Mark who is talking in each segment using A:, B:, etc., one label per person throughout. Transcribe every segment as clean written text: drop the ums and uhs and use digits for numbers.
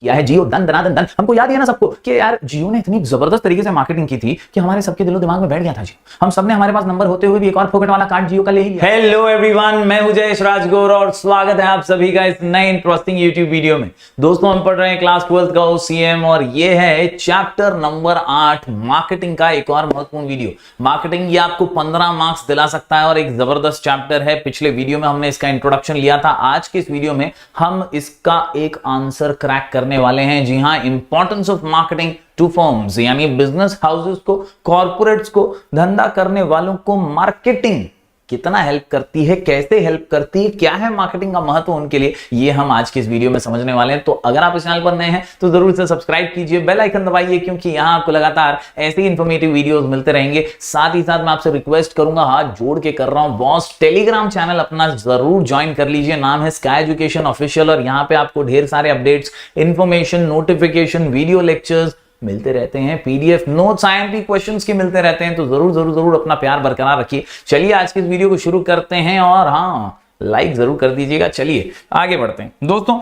A: किया है जियो, धन धनाधन धन। हमको याद है ना सबको कि यार जियो ने इतनी जबरदस्त तरीके से मार्केटिंग की थी कि हमारे सबके दिलो दिमाग में बैठ गया था जी। हम सबने हमारे पास नंबर होते हुए भी एक और फोकट वाला कार्ड जियो का ले ही लिया। हेलो एवरीवन, मैं हूं जयेश राजगौर और स्वागत है आप सभी का इस नए इंटरेस्टिंग यूट्यूब वीडियो में। दोस्तों, हम पढ़ रहे हैं क्लास 12 का ओसीएम और ये है चैप्टर नंबर 8 मार्केटिंग का एक और महत्वपूर्ण वीडियो। मार्केटिंग ये आपको 15 मार्क्स दिला सकता है और एक जबरदस्त चैप्टर है। पिछले वीडियो में हमने इसका इंट्रोडक्शन लिया था। आज के इस वीडियो में हम इसका एक आंसर क्रैक करने वाले हैं। जी हाँ, importance of marketing to firms, यानी बिजनेस हाउसेस को, कॉर्पोरेट्स को, धंधा करने वालों को मार्केटिंग कितना हेल्प करती है, कैसे हेल्प करती है, क्या है मार्केटिंग का महत्व उनके लिए, ये हम आज के इस वीडियो में समझने वाले हैं। तो अगर आप इस चैनल पर नए हैं तो जरूर से सब्सक्राइब कीजिए, बेल आइकन दबाइए, क्योंकि यहां आपको लगातार ऐसे ही इंफॉर्मेटिव वीडियोस मिलते रहेंगे। साथ ही साथ मैं आपसे रिक्वेस्ट करूंगा, हाथ जोड़ के कर रहा हूं बॉस, टेलीग्राम चैनल अपना जरूर ज्वाइन कर लीजिए। नाम है स्काई एजुकेशन ऑफिशियल और यहां पे आपको ढेर सारे updates, information, notification, video lectures मिलते रहते हैं, पीडीएफ नोट्स, आईएमपी क्वेश्चंस के मिलते रहते हैं। तो जरूर जरूर जरूर अपना प्यार बरकरार रखिए। चलिए आज के इस वीडियो को शुरू करते हैं और हाँ, लाइक जरूर कर दीजिएगा। चलिए आगे बढ़ते हैं। दोस्तों,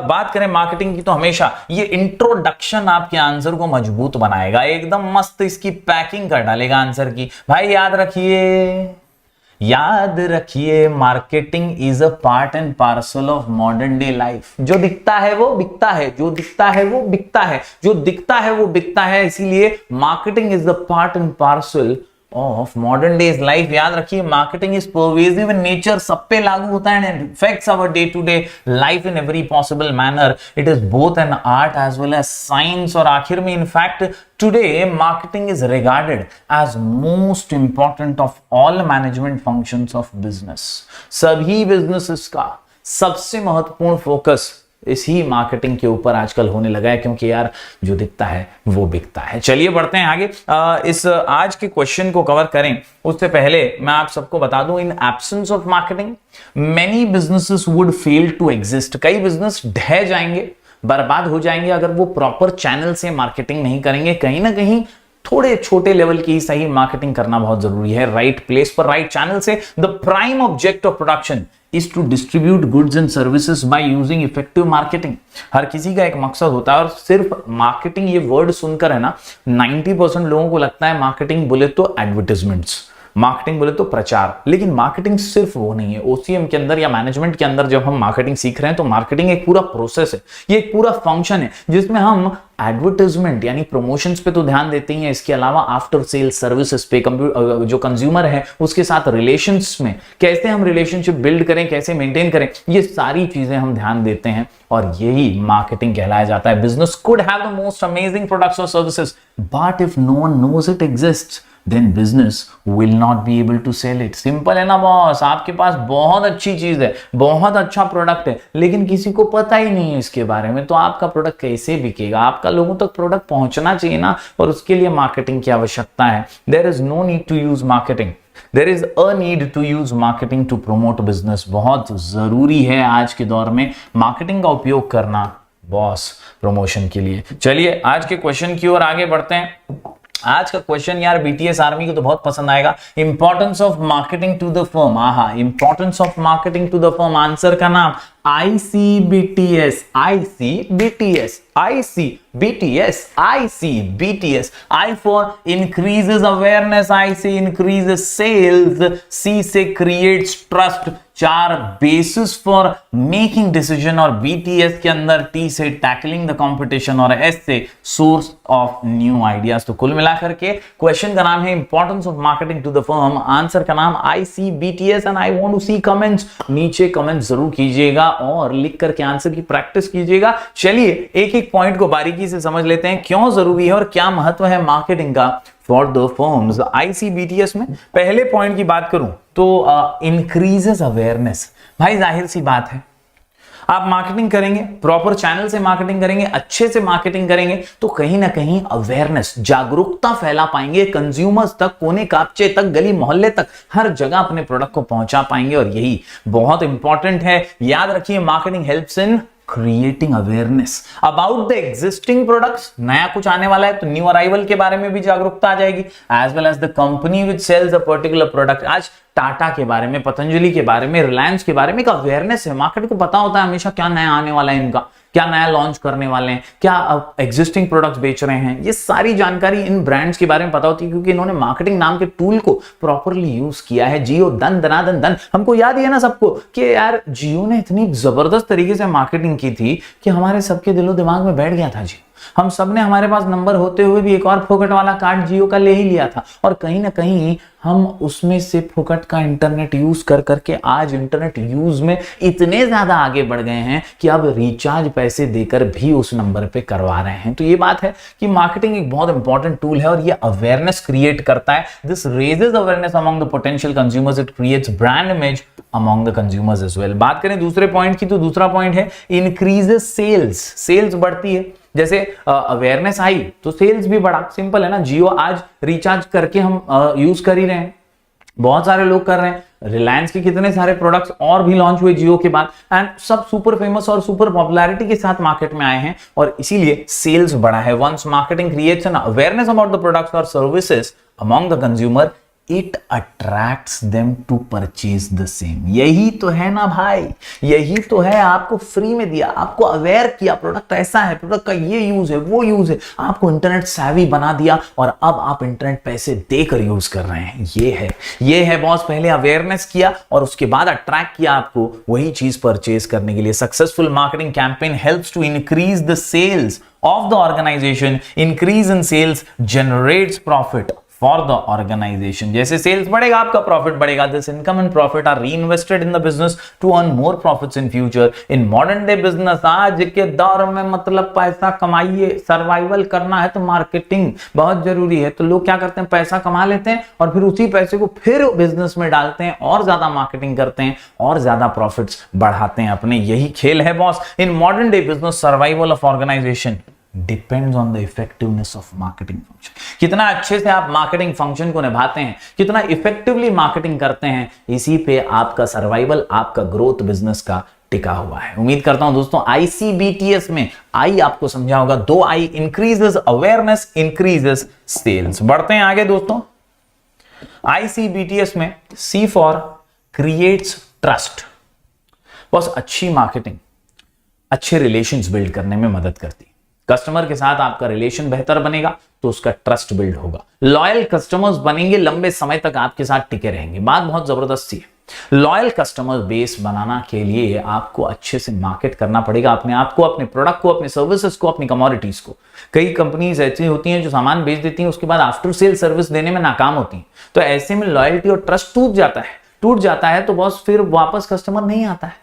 A: बात करें मार्केटिंग की तो हमेशा ये इंट्रोडक्शन आपके आंसर को मजबूत बनाएगा, एकदम मस्त इसकी पैकिंग कर डालेगा आंसर की। भाई याद रखिए marketing is a part and parcel of modern day life. जो दिखता है वो बिकता है, जो दिखता है वो बिकता है, जो दिखता है वो बिकता है। इसीलिए marketing is the part and parcel of modern days life. याद रखिए marketing is pervasive in nature, सब पे लागू होता है and effects our day to day life in every possible manner. It is both an art as well as science. और आखिर में in fact today marketing is regarded as most important of all management functions of business. सभी businesses का सबसे महत्वपूर्ण focus इसी marketing के ऊपर आजकल होने लगा है, क्योंकि यार जो दिखता है वो बिकता है। चलिए बढ़ते हैं आगे। इस आज के क्वेश्चन को कवर करें उससे पहले मैं आप सबको बता दूं, in absence of marketing many businesses would fail to exist. कई बिजनेस ढह जाएंगे, बर्बाद हो जाएंगे अगर वो प्रॉपर चैनल से मार्केटिंग नहीं करेंगे। कहीं ना कहीं थोड़े छोटे लेवल की सही मार्केटिंग करना बहुत जरूरी है, राइट प्लेस पर, राइट चैनल से। The prime object of production is to distribute goods and services by using effective marketing। हर किसी का एक मकसद होता है और सिर्फ मार्केटिंग ये वर्ड सुनकर है ना 90% लोगों को लगता है मार्केटिंग बोले तो एडवर्टाइजमेंट्स, मार्केटिंग बोले तो प्रचार। लेकिन मार्केटिंग सिर्फ वो नहीं है। ओसीएम के अंदर या मैनेजमेंट के अंदर जब हम मार्केटिंग सीख रहे हैं तो मार्केटिंग एक पूरा प्रोसेस है, ये एक पूरा फंक्शन है जिसमें हम एडवर्टाइजमेंट यानी प्रमोशंस पे तो ध्यान देते ही हैं, इसके अलावा आफ्टर सेल सर्विसेज पे, जो कंज्यूमर है उसके साथ रिलेशंस में कैसे हम रिलेशनशिप बिल्ड करें, कैसे मेंटेन करें, ये सारी चीजें हम ध्यान देते हैं और यही मार्केटिंग कहलाया जाता है। Business could have the most amazing products और services but if no one knows it exist then business will not be able to sell it। Simple है ना बॉस, आपके पास बहुत अच्छी चीज है, बहुत अच्छा प्रोडक्ट है, लेकिन किसी को पता ही नहीं है इसके बारे में, तो आपका प्रोडक्ट कैसे बिकेगा? आपका लोगों तक प्रोडक्ट पहुंचना चाहिए ना, और उसके लिए मार्केटिंग की आवश्यकता है। There is no need to use marketing, there is a need to use marketing to promote business। बहुत जरूरी है आज के दौर में मार्केटिंग का उपयोग करना बॉस प्रमोशन के लिए। चलिए आज के क्वेश्चन की ओर आगे बढ़ते हैं। आज का क्वेश्चन यार बीटीएस आर्मी को तो बहुत पसंद आएगा। Importance of marketing to the firm. आहा, importance of marketing to the firm, answer का नाम ICBTS, ICBTS, ICBTS, ICBTS। I for increases awareness, I से increases sales, C से creates trust, 4 basis for making decision, और BTS के अंदर T से tackling the competition और S से source of new ideas। तो कुल मिलाकर के क्वेश्चन का नाम है importance of marketing to the firm, answer का नाम ICBTS। and I want to see comments, नीचे कमेंट जरूर कीजिएगा और लिख करके आंसर की प्रैक्टिस कीजिएगा। चलिए एक एक पॉइंट को बारीकी से समझ लेते हैं, क्यों जरूरी है और क्या महत्व है मार्केटिंग का फॉर द फर्म्स। ICBTS में पहले पॉइंट की बात करूं तो इंक्रीजेस अवेयरनेस। भाई जाहिर सी बात है, आप मार्केटिंग करेंगे, प्रॉपर चैनल से मार्केटिंग करेंगे, अच्छे से मार्केटिंग करेंगे तो कहीं ना कहीं अवेयरनेस, जागरूकता फैला पाएंगे, कंज्यूमर्स तक, कोने कापचे तक, गली मोहल्ले तक, हर जगह अपने प्रोडक्ट को पहुंचा पाएंगे और यही बहुत इंपॉर्टेंट है। याद रखिए marketing helps in creating awareness about the existing products. नया कुछ आने वाला है तो न्यू अराइवल के बारे में भी जागरूकता आ जाएगी, as well as the company which sells a particular product. आज टाटा के बारे में, पतंजलि के बारे में, रिलायंस के बारे में एक अवेयरनेस है, मार्केट को पता होता है हमेशा क्या नया आने वाला है इनका, क्या नया लॉन्च करने वाले हैं, क्या एग्जिस्टिंग प्रोडक्ट्स बेच रहे हैं, ये सारी जानकारी इन ब्रांड्स के बारे में पता होती है क्योंकि इन्होंने मार्केटिंग नाम के टूल को प्रॉपरली यूज किया है। जियो दन दनादन दन, हमको याद ही है ना सबको कि यार जियो ने इतनी जबरदस्त तरीके से मार्केटिंग की थी कि हमारे सबके दिलो दिमाग में बैठ गया था जियो। हम सब ने हमारे पास नंबर होते हुए भी एक और फोकट वाला कार्ड जियो का ले ही लिया था और कहीं ना कहीं हम उसमें से फोकट का इंटरनेट यूज कर करके आज इंटरनेट यूज में इतने ज्यादा आगे बढ़ गए हैं कि अब रिचार्ज पैसे देकर भी उस नंबर पे करवा रहे हैं। तो ये बात है कि मार्केटिंग एक बहुत इंपॉर्टेंट टूल है और ये अवेयरनेस क्रिएट करता है। This raises awareness among the potential consumers, it creates brand image among the consumers as well. बात करें दूसरे पॉइंट की तो दूसरा पॉइंट है इंक्रीजेस सेल्स। सेल्स बढ़ती है, जैसे अवेयरनेस आई तो सेल्स भी बढ़ा। सिंपल है ना, जियो आज रिचार्ज करके हम यूज कर ही रहे हैं, बहुत सारे लोग कर रहे हैं। रिलायंस के कितने सारे प्रोडक्ट्स और भी लॉन्च हुए जियो के बाद एंड सब सुपर फेमस और सुपर पॉपुलैरिटी के साथ मार्केट में आए हैं और इसीलिए सेल्स बढ़ा है। Once marketing creates an awareness about the products और services among the consumer, it attracts them to purchase the same. यही तो है ना भाई, यही तो है। आपको फ्री में दिया, आपको अवेयर किया, प्रोडक्ट ऐसा है, प्रोडक्ट का ये यूज है, वो यूज है, आपको इंटरनेट savvy बना दिया और अब आप इंटरनेट पैसे देकर यूज कर रहे हैं। ये है बॉस। पहले अवेयरनेस किया और उसके बाद अट्रैक्ट किया आपको वही चीज परचेज करने के लिए। Successful marketing campaign helps to increase the sales of the organisation. Increase in sales generates profit for the organisation. जैसे सेल्स बढ़ेगा आपका प्रॉफिट बढ़ेगा। This income and profit are reinvested in the business to earn more profits in future. In modern day business, आज के दौर में मतलब पैसा कमाइए, सर्वाइवल करना है तो मार्केटिंग बहुत जरूरी है। तो लोग क्या करते हैं, पैसा कमा लेते हैं और फिर उसी पैसे को फिर बिजनेस में डालते हैं और ज्यादा मार्केटिंग करते हैं और ज्यादा प्रॉफिट्स बढ़ाते हैं अपने। यही खेल है boss. In modern day business survival of organisation depends on the effectiveness of marketing function. कितना अच्छे से आप मार्केटिंग फंक्शन को निभाते हैं, कितना इफेक्टिवली मार्केटिंग करते हैं, इसी पे आपका सर्वाइवल, आपका ग्रोथ बिजनेस का टिका हुआ है। उम्मीद करता हूं दोस्तों ICBTS में आई आपको समझा होगा। 2 I increases awareness, increases sales. बढ़ते हैं आगे दोस्तों। ICBTS में C फॉर क्रिएट्स ट्रस्ट। बस अच्छी मार्केटिंग अच्छे रिलेशंस बिल्ड करने में मदद करती है। कस्टमर के साथ आपका रिलेशन बेहतर बनेगा तो उसका ट्रस्ट बिल्ड होगा। लॉयल कस्टमर्स बनेंगे, लंबे समय तक आपके साथ टिके रहेंगे। बात बहुत जबरदस्त है। लॉयल कस्टमर बेस बनाना के लिए आपको अच्छे से मार्केट करना पड़ेगा अपने आप को, अपने प्रोडक्ट को, अपने सर्विसेज को, अपनी कमोडिटीज को। कई कंपनीज ऐसी होती हैं जो सामान बेच देती हैं, उसके बाद आफ्टर सेल सर्विस देने में नाकाम होती हैं। तो ऐसे में लॉयल्टी और ट्रस्ट टूट जाता है तो बॉस फिर वापस कस्टमर नहीं आता है।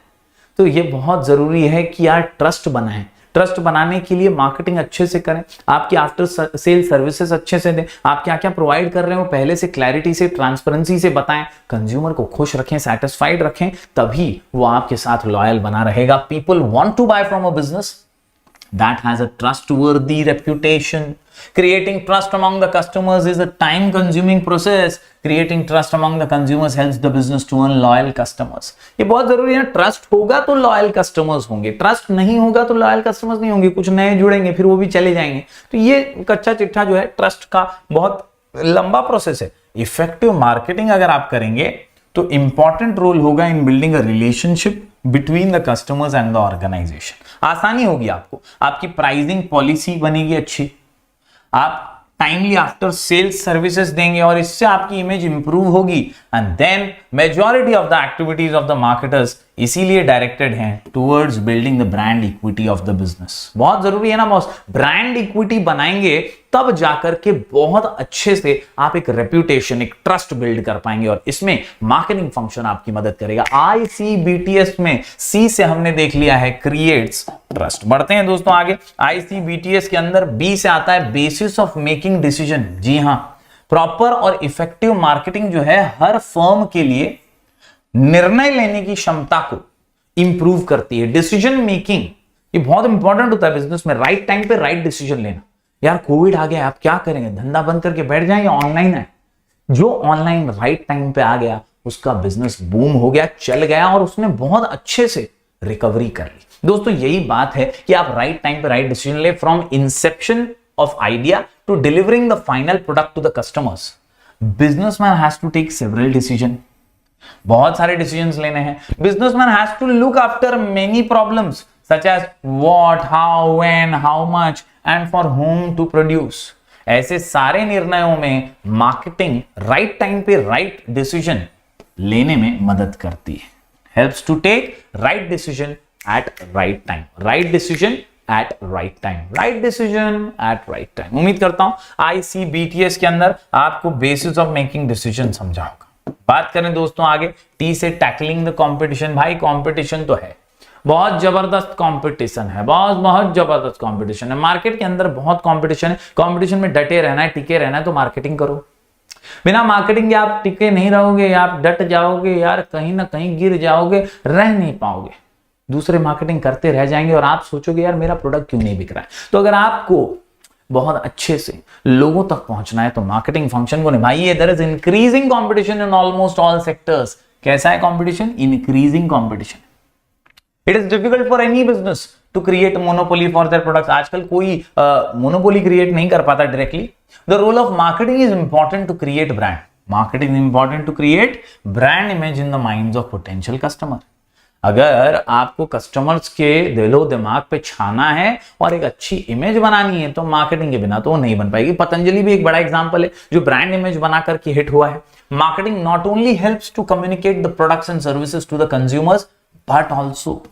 A: तो ये बहुत जरूरी है कि यार ट्रस्ट बनाएं। ट्रस्ट बनाने के लिए मार्केटिंग अच्छे से करें, आपकी आफ्टर सेल सर्विसेज अच्छे से दें, आप क्या क्या प्रोवाइड कर रहे हो पहले से क्लैरिटी से, ट्रांसपेरेंसी से बताएं, कंज्यूमर को खुश रखें, सेटिस्फाइड रखें, तभी वो आपके साथ लॉयल बना रहेगा। People want to buy from a business that has a trustworthy reputation. Creating trust among the customers is a time consuming process. Creating trust among the consumers helps the business to earn loyal customers. ये बहुत जरूरी है। Trust होगा तो loyal customers होंगे, trust नहीं होगा तो लॉयल कस्टमर्स नहीं होंगे, कुछ नए जुड़ेंगे फिर वो भी चले जाएंगे। तो ये कच्चा चिट्ठा जो है ट्रस्ट का बहुत लंबा प्रोसेस है। इफेक्टिव मार्केटिंग अगर आप करेंगे तो इंपॉर्टेंट रोल होगा in building a relationship between the customers and the organisation. आसानी होगी आपको, आपकी प्राइसिंग पॉलिसी बनेगी अच्छी, आप टाइमली आफ्टर सेल्स सर्विसेज देंगे और इससे आपकी इमेज इंप्रूव होगी। And then majority of the activities of the marketers इसीलिए डायरेक्टेड हैं towards building the brand equity of the business. बहुत जरूरी है ना बॉस, ब्रांड इक्विटी बनाएंगे तब जाकर के बहुत अच्छे से आप एक रेप्यूटेशन, एक ट्रस्ट बिल्ड कर पाएंगे और इसमें मार्केटिंग फंक्शन आपकी मदद करेगा। ICBTS में C से हमने देख लिया है क्रिएट्स ट्रस्ट। बढ़ते हैं दोस्तों आगे। ICBTS के अंदर B से आता है बेसिस ऑफ मेकिंग डिसीजन। जी हां, प्रॉपर और इफेक्टिव मार्केटिंग जो है हर फर्म के लिए निर्णय लेने की क्षमता को इंप्रूव करती है। डिसीजन मेकिंग ये बहुत इंपॉर्टेंट होता है बिजनेस में, राइट टाइम पे राइट डिसीजन लेना। यार कोविड आ गया, आप क्या करेंगे, धंधा बंद करके बैठ जाएं या ऑनलाइन है? जो ऑनलाइन राइट टाइम पे आ गया उसका बिजनेस बूम हो गया, चल गया और उसने बहुत अच्छे से रिकवरी कर ली। दोस्तों यही बात है कि आप राइट टाइम पे राइट डिसीजन ले, from inception of idea to delivering the final product to the customers. Businessman has to take several decision, बहुत सारे डिसीजंस लेने हैं। Businessman has to look after many problems, such as what, how, when, how much and for whom to produce. ऐसे सारे निर्णयों में marketing right time पे right decision लेने में मदद करती है. Helps to take right decision at right time. Right decision at right time. Right decision at right time. उम्मीद करता हूं ICBTS के अंदर आपको बेसिस ऑफ मेकिंग डिसीजन समझा होगा. बात करें दोस्तों आगे टी से टैकलिंग द कंपटीशन. भाई कंपटीशन तो है, बहुत जबरदस्त कंपटीशन है, बहुत जबरदस्त कंपटीशन है. मार्केट के अंदर बहुत कंपटीशन है. कंपटीशन में डटे रहना है, टिके रहना है, तो मार्केटिंग करो. बिना मार्केटिंग के आप टिके नहीं रहोगे, आप डट जाओगे यार, कहीं ना कहीं गिर जाओगे, रह नहीं पाओगे. दूसरे मार्केटिंग करते रह जाएंगे और आप सोचोगे यार मेरा प्रोडक्ट क्यों नहीं बिक रहा है. तो अगर आपको बहुत अच्छे से लोगों तक पहुंचना है तो मार्केटिंग फंक्शन को निभाइए. There is increasing competition in almost all sectors. कैसा है competition? Increasing competition. It is difficult for any business to create monopoly for their products. आजकल कोई मोनोपोली क्रिएट नहीं कर पाता directly. The role of marketing is important to create brand. Marketing is important to create brand image in the minds of potential customer. अगर आपको customers के दिलो दिमाग पे छाना है और एक अच्छी इमेज बनानी है तो मार्केटिंग के बिना तो वो नहीं बन पाएगी. पतंजलि भी एक बड़ा एग्जांपल है जो ब्रांड इमेज बनाकर के हिट हुआ है. Marketing not only helps to communicate the products and services to the consumers but also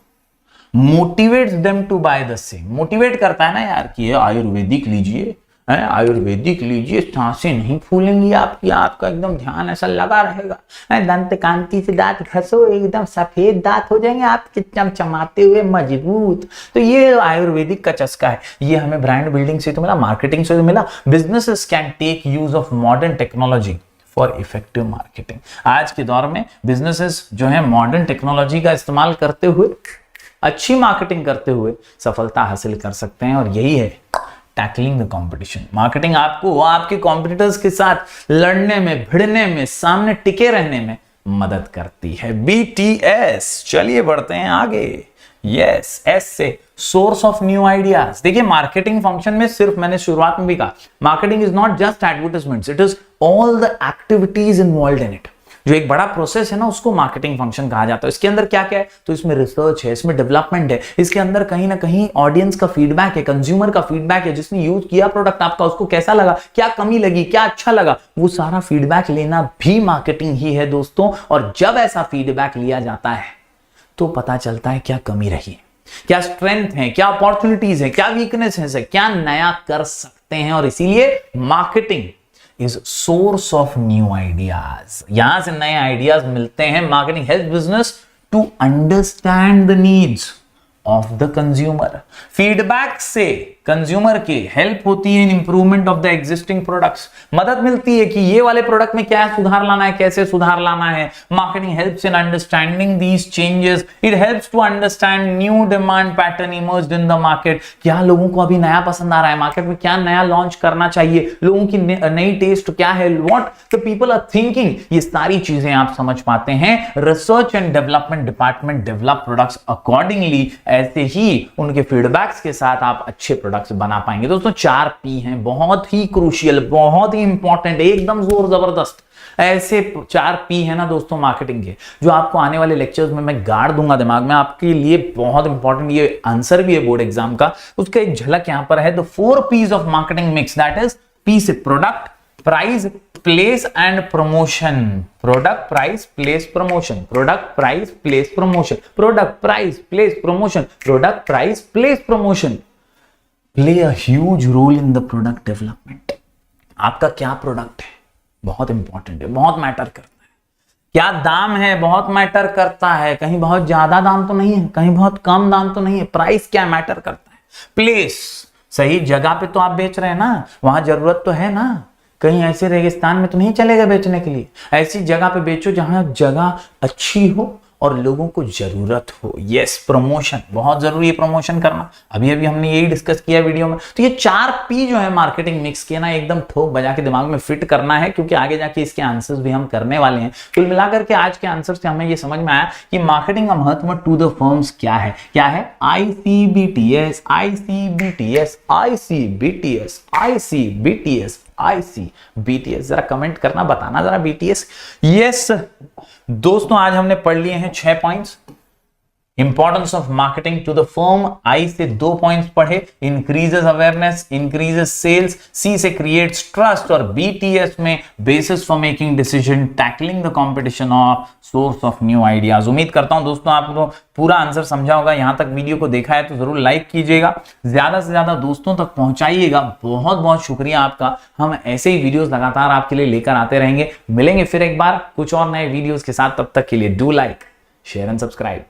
A: motivates them to buy the same. Motivate करता है ना यार कि आयुर्वेदिक लीजिए, आयुर्वेदिक लीजिए, सांसें नहीं फूलेंगी आपकी, आपका एकदम ध्यान ऐसा लगा रहेगा, दंत कांति से दांत घसो एकदम सफेद दांत हो जाएंगे आपके चमचमाते हुए मजबूत. तो ये आयुर्वेदिक का चस्का है. ये हमें ब्रांड बिल्डिंग से तो मिला, मार्केटिंग से तो मिला. Businesses can take use of modern technology for effective marketing. आज के दौर में बिजनेसेस जो है मॉडर्न टेक्नोलॉजी का इस्तेमाल करते हुए अच्छी मार्केटिंग करते हुए सफलता हासिल कर सकते हैं. और यही है टैकलिंग द कंपटीशन. मार्केटिंग आपको आपके कॉम्पिटिटर्स के साथ लड़ने में, भिड़ने में, सामने टिके रहने में मदद करती है. BTS. चलिए बढ़ते हैं आगे. यस, एस से सोर्स ऑफ न्यू आइडियाज. देखिए मार्केटिंग फंक्शन में सिर्फ मैंने शुरुआत में भी कहा marketing is not just advertisements, it is all the activities involved in it. जो एक बड़ा प्रोसेस है ना उसको मार्केटिंग फंक्शन कहा जाता है. इसके अंदर क्या क्या है? तो इसमें रिसर्च है, इसमें डेवलपमेंट है, इसके अंदर कहीं ना कहीं ऑडियंस का फीडबैक है, कंज्यूमर का फीडबैक है, जिसने यूज किया प्रोडक्ट आपका, उसको कैसा लगा, क्या कमी लगी, क्या अच्छा लगा, वो सारा फीडबैक लेना भी मार्केटिंग ही है दोस्तों. और जब ऐसा फीडबैक लिया जाता है तो पता चलता है क्या कमी रही, क्या स्ट्रेंथ है, क्या अपॉर्चुनिटीज है, क्या वीकनेस है, क्या नया कर सकते हैं. और इसीलिए marketing is source of new ideas. यहां से नए आइडियाज मिलते हैं. Marketing help business to understand the needs of the consumer. Feedback से कंज्यूमर की हेल्प होती है in improvement of the existing products. मदद मिलती है कि ये वाले प्रोडक्ट में क्या सुधार लाना है, कैसे सुधार लाना है. Marketing helps in understanding these changes. It helps to understand new demand pattern emerged in the market. क्या लोगों को अभी नया पसंद आ रहा है, मार्केट में क्या नया लॉन्च करना चाहिए, लोगों की नई टेस्ट क्या है, what the people are thinking. ये सारी चीजें आप समझ पाते हैं. Research and development department develop products accordingly. ऐसे ही उनके फीडबैक्स के साथ आप अच्छे प्रोडक्ट्स बना पाएंगे. दोस्तों 4 P हैं, बहुत ही क्रूशियल, बहुत ही इंपॉर्टेंट, एकदम जोर जबरदस्त. ऐसे 4 P है ना दोस्तों मार्केटिंग के, जो आपको आने वाले लेक्चर्स में मैं गाड़ दूंगा दिमाग में, आपके लिए बहुत इंपॉर्टेंट. ये आंसर भी है बोर्ड एग्जाम का, उसका एक झलक यहां पर है. The 4 P's of marketing mix, that is P से product, price, place and promotion. Product, price, place, promotion. Product, price, place, promotion. Product, price, place, promotion. Product, price, place, promotion play a huge role in the product development. आपका क्या product है बहुत important है, बहुत matter करता है. क्या दाम है बहुत मैटर करता है. कहीं बहुत ज्यादा दाम तो नहीं है, कहीं बहुत कम दाम तो नहीं है. प्राइस क्या मैटर करता है. प्लेस, सही जगह पे तो आप बेच रहे हैं ना, वहां जरूरत तो है ना. कहीं ऐसे रेगिस्तान में तो नहीं चलेगा बेचने के लिए. ऐसी जगह पे बेचो जहां जगह अच्छी हो और लोगों को जरूरत हो. यस, प्रमोशन बहुत जरूरी है, प्रमोशन करना. अभी अभी हमने यही डिस्कस किया वीडियो में. तो ये 4 P जो है मार्केटिंग मिक्स के ना एकदम ठोक बजा के दिमाग में फिट करना है, क्योंकि आगे जाके इसके आंसर्स भी हम करने वाले हैं. कुल मिलाकर के आज के आंसर से हमें ये समझ में आया कि मार्केटिंग का महत्व टू द फर्म्स क्या है. क्या है? ICBTS, ICBTS, ICBTS, ICBTS, ICBTS. जरा कमेंट करना, बताना जरा BTS. यस दोस्तों, आज हमने पढ़ लिए हैं 6 points. Importance of marketing to the firm, I से 2 पॉइंट्स पढ़े, increases awareness, increases sales, C से क्रिएट्स ट्रस्ट, और बीटीएस में basis for making decision, tackling the competition और सोर्स ऑफ न्यू आइडियाज। उम्मीद करता हूं दोस्तों आपको पूरा आंसर समझा होगा। यहां तक वीडियो को देखा है तो जरूर लाइक कीजिएगा, ज्यादा से ज्यादा दोस्तों तक पहुंचाइएगा। बहुत बहुत शुक्रिया आपका। हम ऐसे ही वीडियोस लगातार आपके लिए लेकर आते रहेंगे। मिलेंगे फिर एक बार कुछ और नए वीडियोस के साथ, तब तक के लिए do like, share and subscribe.